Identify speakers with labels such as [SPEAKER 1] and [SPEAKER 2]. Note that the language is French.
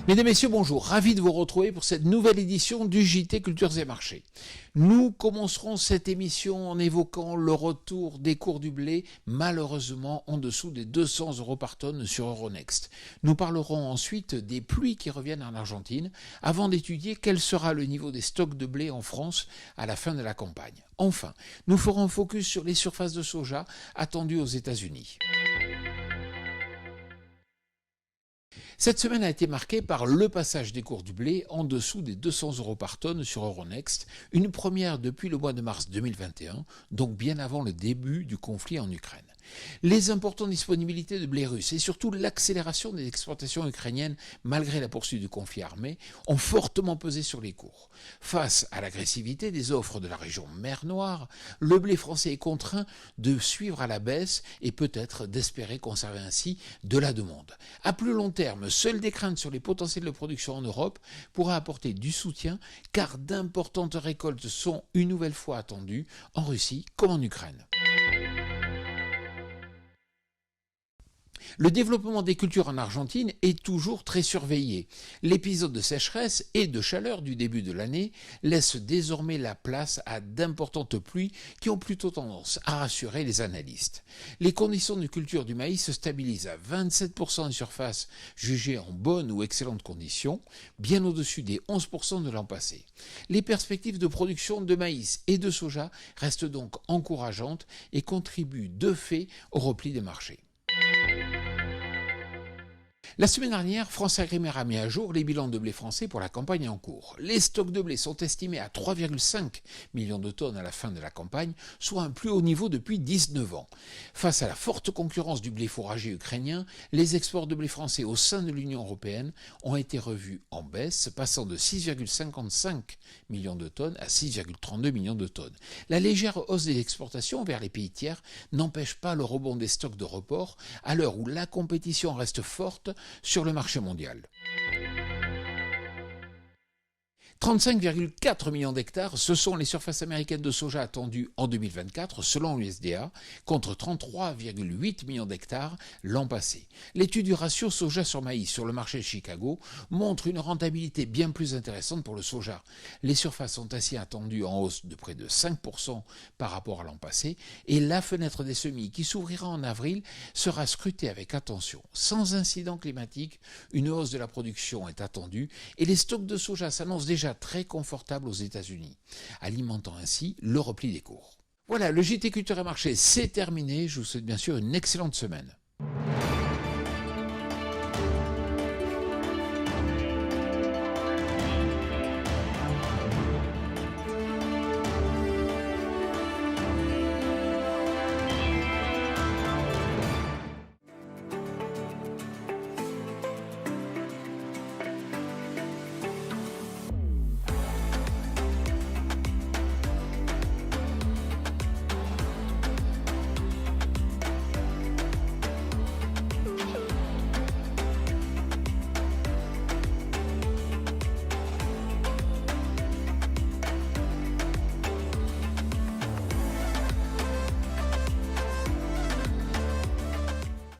[SPEAKER 1] Mesdames, Messieurs, bonjour. Ravi de vous retrouver pour cette nouvelle édition du JT Cultures et Marchés. Nous commencerons cette émission en évoquant le retour des cours du blé, malheureusement en dessous des 200 € par tonne sur Euronext. Nous parlerons ensuite des pluies qui reviennent en Argentine, avant d'étudier quel sera le niveau des stocks de blé en France à la fin de la campagne. Enfin, nous ferons un focus sur les surfaces de soja attendues aux États-Unis. Cette semaine a été marquée par le passage des cours du blé en dessous des 200 € par tonne sur Euronext, une première depuis le mois de mars 2021, donc bien avant le début du conflit en Ukraine. Les importantes disponibilités de blé russe et surtout l'accélération des exportations ukrainiennes malgré la poursuite du conflit armé ont fortement pesé sur les cours. Face à l'agressivité des offres de la région Mer Noire, le blé français est contraint de suivre à la baisse et peut-être d'espérer conserver ainsi de la demande. À plus long terme, seules des craintes sur les potentiels de production en Europe pourraient apporter du soutien car d'importantes récoltes sont une nouvelle fois attendues en Russie comme en Ukraine. Le développement des cultures en Argentine est toujours très surveillé. L'épisode de sécheresse et de chaleur du début de l'année laisse désormais la place à d'importantes pluies qui ont plutôt tendance à rassurer les analystes. Les conditions de culture du maïs se stabilisent à 27% des surfaces jugées en bonnes ou excellentes conditions, bien au-dessus des 11% de l'an passé. Les perspectives de production de maïs et de soja restent donc encourageantes et contribuent de fait au repli des marchés. La semaine dernière, France Agrimer a mis à jour les bilans de blé français pour la campagne en cours. Les stocks de blé sont estimés à 3,5 millions de tonnes à la fin de la campagne, soit un plus haut niveau depuis 19 ans. Face à la forte concurrence du blé fourragé ukrainien, les exports de blé français au sein de l'Union européenne ont été revus en baisse, passant de 6,55 millions de tonnes à 6,32 millions de tonnes. La légère hausse des exportations vers les pays tiers n'empêche pas le rebond des stocks de report, à l'heure où la compétition reste forte sur le marché mondial. 35,4 millions d'hectares, ce sont les surfaces américaines de soja attendues en 2024 selon l'USDA, contre 33,8 millions d'hectares l'an passé. L'étude du ratio soja sur maïs sur le marché de Chicago montre une rentabilité bien plus intéressante pour le soja. Les surfaces sont ainsi attendues en hausse de près de 5% par rapport à l'an passé et la fenêtre des semis qui s'ouvrira en avril sera scrutée avec attention. Sans incident climatique, une hausse de la production est attendue et les stocks de soja s'annoncent déjà très confortable aux États-Unis, alimentant ainsi le repli des cours. Voilà, le JT Culture et Marché, c'est terminé. Je vous souhaite bien sûr une excellente semaine.